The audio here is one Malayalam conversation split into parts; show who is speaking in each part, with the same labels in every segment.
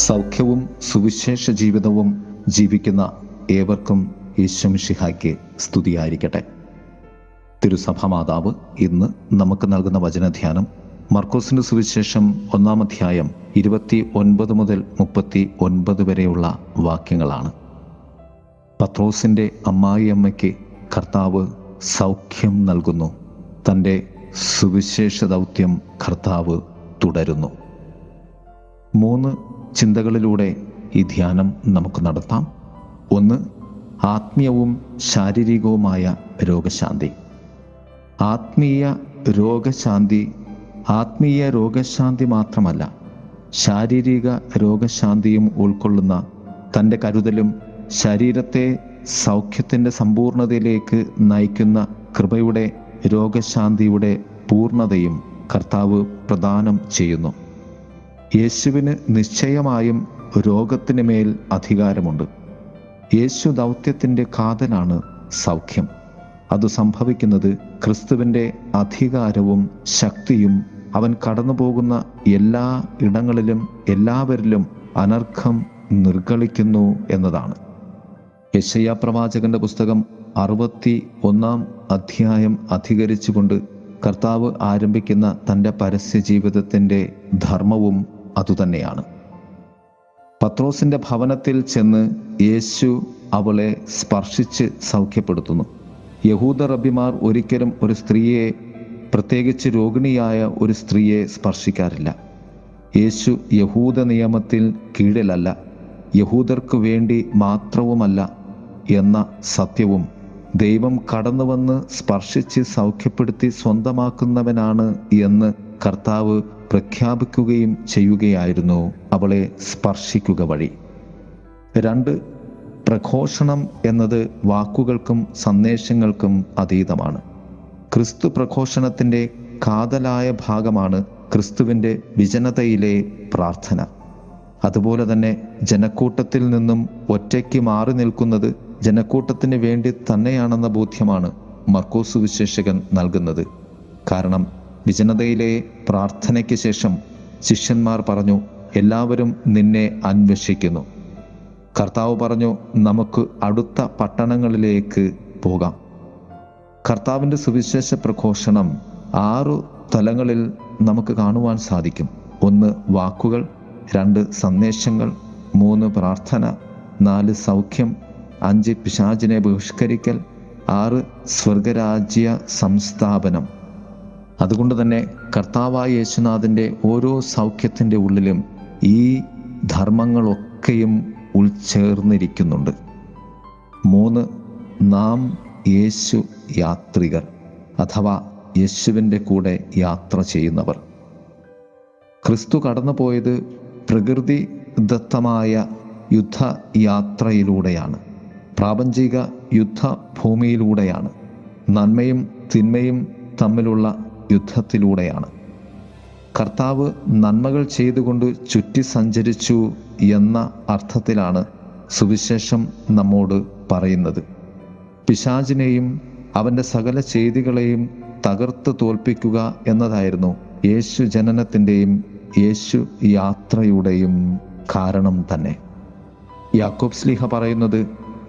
Speaker 1: സൗഖ്യവും സുവിശേഷ ജീവിതവും ജീവിക്കുന്ന ഏവർക്കും യേശുമിശിഹായ്ക്ക് സ്തുതിയായിരിക്കട്ടെ. തിരുസഭാമാതാവ് ഇന്ന് നമുക്ക് നൽകുന്ന വചനധ്യാനം മർക്കോസിന്റെ സുവിശേഷം 1-ാം അധ്യായം 29 മുതൽ 39 വരെയുള്ള വാക്യങ്ങളാണ്. പത്രോസിന്റെ അമ്മായിയമ്മയ്ക്ക് കർത്താവ് സൗഖ്യം നൽകുന്നു. തൻ്റെ സുവിശേഷ ദൗത്യം കർത്താവ് തുടരുന്നു. 3 ചിന്തകളിലൂടെ ഈ ധ്യാനം നമുക്ക് നടത്താം. 1. ആത്മീയവും ശാരീരികവുമായ രോഗശാന്തി. ആത്മീയ രോഗശാന്തി മാത്രമല്ല, ശാരീരിക രോഗശാന്തിയും ഉൾക്കൊള്ളുന്ന തൻ്റെ കരുതലും ശരീരത്തെ സൗഖ്യത്തിൻ്റെ സമ്പൂർണതയിലേക്ക് നയിക്കുന്ന കൃപയുടെ രോഗശാന്തിയുടെ പൂർണ്ണതയും കർത്താവ് പ്രദാനം ചെയ്യുന്നു. യേശുവിന് നിശ്ചയമായും രോഗത്തിന് മേൽ അധികാരമുണ്ട്. യേശു ദൗത്യത്തിൻ്റെ കാതലാണ് സൗഖ്യം. അത് സംഭവിക്കുന്നത് ക്രിസ്തുവിൻ്റെ അധികാരവും ശക്തിയും അവൻ കടന്നുപോകുന്ന എല്ലാ ഇടങ്ങളിലും എല്ലാവരിലും അനർഘം നിർഗളിക്കുന്നു എന്നതാണ്. യെശയ്യാ പ്രവാചകന്റെ പുസ്തകം 61-ാം അധ്യായം അധികരിച്ചുകൊണ്ട് കർത്താവ് ആരംഭിക്കുന്ന തൻ്റെ പരസ്യ ജീവിതത്തിൻ്റെ ധർമ്മവും അതുതന്നെയാണ്. പത്രോസിൻ്റെ ഭവനത്തിൽ ചെന്ന് യേശു അവളെ സ്പർശിച്ച് സൗഖ്യപ്പെടുത്തുന്നു. യഹൂദ റബ്ബിമാർ ഒരിക്കലും ഒരു സ്ത്രീയെ, പ്രത്യേകിച്ച് രോഗിണിയായ ഒരു സ്ത്രീയെ സ്പർശിക്കാറില്ല. യേശു യഹൂദ നിയമത്തിൽ കീഴിലല്ല, യഹൂദർക്ക് വേണ്ടി മാത്രവുമല്ല എന്ന സത്യവും ദൈവം കടന്നുവന്ന് സ്പർശിച്ച് സൗഖ്യപ്പെടുത്തി സ്വന്തമാക്കുന്നവനാണ് എന്ന് കർത്താവ് പ്രഖ്യാപിക്കുകയും ചെയ്യുകയായിരുന്നു അവളെ സ്പർശിക്കുക വഴി. 2. പ്രഘോഷണം എന്നത് വാക്കുകൾക്കും സന്ദേശങ്ങൾക്കും അതീതമാണ്. ക്രിസ്തു പ്രഘോഷണത്തിൻ്റെ കാതലായ ഭാഗമാണ് ക്രിസ്തുവിൻ്റെ വിജനതയിലെ പ്രാർത്ഥന. അതുപോലെ തന്നെ ജനക്കൂട്ടത്തിൽ നിന്നും ഒറ്റയ്ക്ക് മാറി നിൽക്കുന്നത് ജനക്കൂട്ടത്തിന് വേണ്ടി തന്നെയാണെന്ന ബോധ്യമാണ് മർക്കോസ് സുവിശേഷകൻ നൽകുന്നത്. കാരണം വിജനതയിലെ പ്രാർത്ഥനയ്ക്ക് ശേഷം ശിഷ്യന്മാർ പറഞ്ഞു, എല്ലാവരും നിന്നെ അന്വേഷിക്കുന്നു. കർത്താവ് പറഞ്ഞു, നമുക്ക് അടുത്ത പട്ടണങ്ങളിലേക്ക് പോകാം. കർത്താവിൻ്റെ സുവിശേഷ പ്രഘോഷണം 6 തലങ്ങളിൽ നമുക്ക് കാണുവാൻ സാധിക്കും. 1. വാക്കുകൾ, 2. സന്ദേശങ്ങൾ, 3. പ്രാർത്ഥന, 4. സൗഖ്യം, 5. പിശാചിനെ ബഹിഷ്കരിക്കൽ, 6. സ്വർഗരാജ്യ സംസ്ഥാപനം. അതുകൊണ്ട് തന്നെ കർത്താവായ യേശുനാഥൻ്റെ ഓരോ സൗഖ്യത്തിൻ്റെ ഉള്ളിലും ഈ ധർമ്മങ്ങളൊക്കെയും ഉൾച്ചേർന്നിരിക്കുന്നുണ്ട്. 3. നാം യേശു യാത്രികർ, അഥവാ യേശുവിൻ്റെ കൂടെ യാത്ര ചെയ്യുന്നവർ. ക്രിസ്തു കടന്നുപോയത് പ്രകൃതിദത്തമായ യുദ്ധയാത്രയിലൂടെയാണ്, പ്രാപഞ്ചിക യുദ്ധഭൂമിയിലൂടെയാണ്, നന്മയും തിന്മയും തമ്മിലുള്ള യുദ്ധത്തിലൂടെയാണ്. കർത്താവ് നന്മകൾ ചെയ്തുകൊണ്ട് ചുറ്റി സഞ്ചരിച്ചു എന്ന അർത്ഥത്തിലാണ് സുവിശേഷം നമ്മോട് പറയുന്നത്. പിശാചിനെയും അവൻ്റെ സകല ചെയ്തികളെയും തകർത്ത് തോൽപ്പിക്കുക എന്നതായിരുന്നു യേശു ജനനത്തിൻ്റെയും യേശു യാത്രയുടെയും കാരണം തന്നെ. യാക്കോബ് ശ്ലീഹ പറയുന്നത്,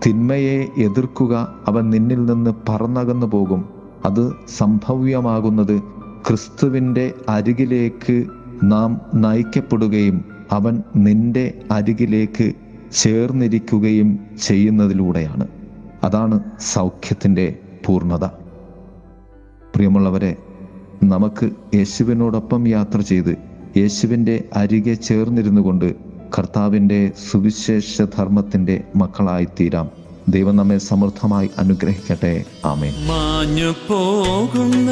Speaker 1: തിന്മയെ എതിർക്കുക, അവൻ നിന്നിൽ നിന്ന് പറന്നകന്നു പോകും. അത് സംഭവ്യമാകുന്നത് ക്രിസ്തുവിൻ്റെ അരികിലേക്ക് നാം നയിക്കപ്പെടുകയും അവൻ നിന്റെ അരികിലേക്ക് ചേർന്നിരിക്കുകയും ചെയ്യുന്നതിലൂടെയാണ്. അതാണ് സൗഖ്യത്തിൻ്റെ പൂർണ്ണത. പ്രിയമുള്ളവരെ, നമുക്ക് യേശുവിനോടൊപ്പം യാത്ര ചെയ്ത് യേശുവിൻ്റെ അരികെ ചേർന്നിരുന്നു കൊണ്ട് കർത്താവിൻ്റെ സുവിശേഷ ധർമ്മത്തിൻ്റെ മക്കളായിത്തീരാം. ദൈവം നമ്മെ സമൃദ്ധമായി അനുഗ്രഹിക്കട്ടെ. ആമേൻ.
Speaker 2: മാഞ്ഞു പോകുന്ന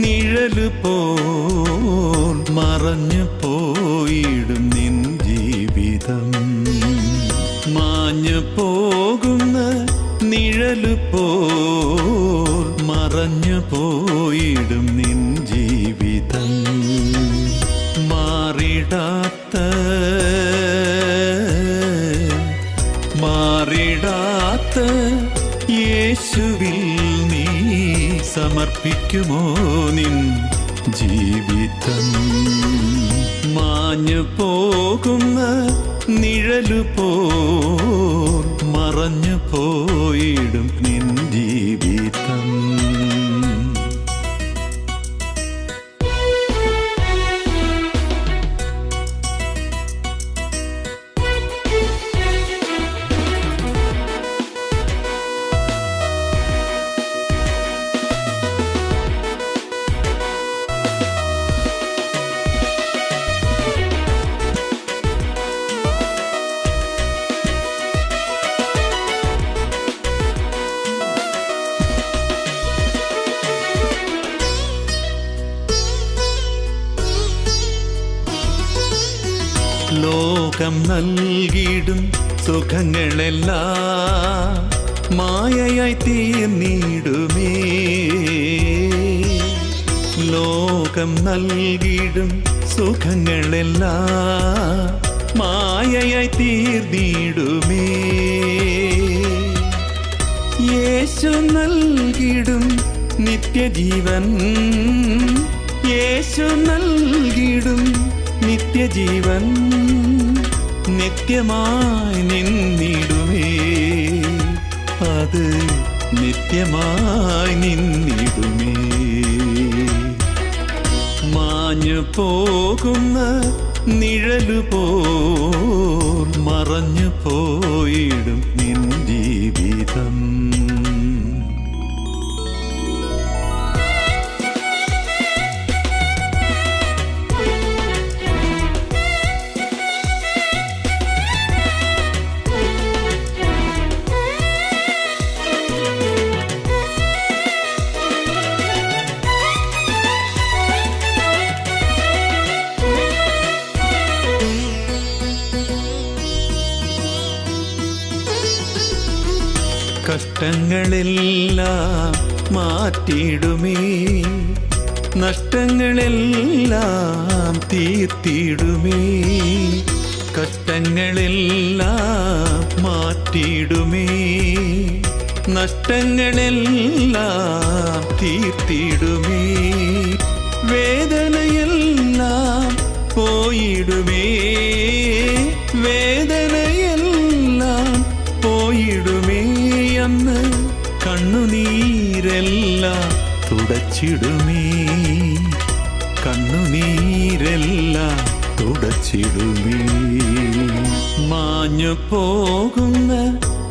Speaker 2: നിഴല് പോൽ മറഞ്ഞു പോയിടും നിൻ ജീവിതം. മാഞ്ഞു പോകുന്ന നിഴല് പോൽ മറഞ്ഞു പോയിടും നിൻ ജീവിതം. മാറിടാത്ത യേശുവിൽ നീ സമർപ്പിക്കുമോ നിൻ ജീവിതം. മാഞ്ഞു പോകുന്ന നിഴലു പോൽ മറഞ്ഞു പോയിടും നിൻ ജീവിതം. ലോകം നൽകിയിടും സുഖങ്ങളെല്ലാം മായയായി തീർന്നിടുമേ. ലോകം നൽകിയിടും സുഖങ്ങളെല്ലാം മായയായി തീർന്നിടുമേ. യേശു നൽകിടും നിത്യജീവൻ, യേശു നൽകിടും നിത്യജീവൻ നിത്യമായി നിന്നിടുമേ. അത് നിത്യമായി നിന്നിടുമേ. മാഞ്ഞു പോകുന്ന നിഴലു പോൽ മറഞ്ഞു പോയിടും നിൻ ജീവിതം. കഷ്ടങ്ങളെല്ലാം മാറ്റിയിടുമേ, നഷ്ടങ്ങളെല്ലാം തീർത്തിടുമേ. കഷ്ടങ്ങളെല്ലാം മാറ്റിയിടുമേ, നഷ്ടങ്ങളെല്ലാം തീർത്തിടുമേ. വേദനയെല്ലാം പോയിടുമേ, വേദനയെല്ലാം പോയിടുമേ. അന്ന് കണ്ണുനീരെല്ലാം തുടച്ചിടുമേ, കണ്ണുനീരെല്ലാം തുടച്ചിടുമേ. മാഞ്ഞു പോകുന്ന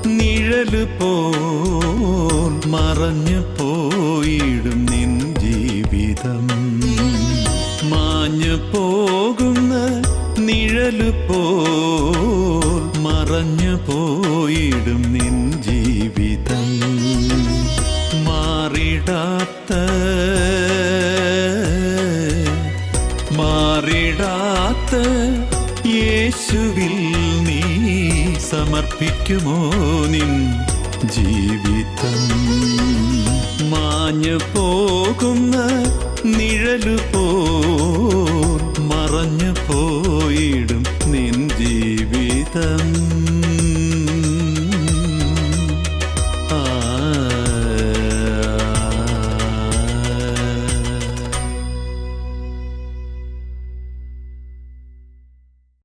Speaker 2: നിഴലു പോൽ മറഞ്ഞു പോയിടും നിൻ ജീവിതം. മാഞ്ഞു പോകുന്ന നിഴലു പോൽ മറഞ്ഞു പോയിടും നിൻ ജീവിതം. മാറിടാത്ത യേശുവിൽ നീ സമർപ്പിക്കുമോ നിൻ ജീവിതം? മാഞ്ഞു പോകുന്ന നിഴലു പോൽ മറഞ്ഞു പോ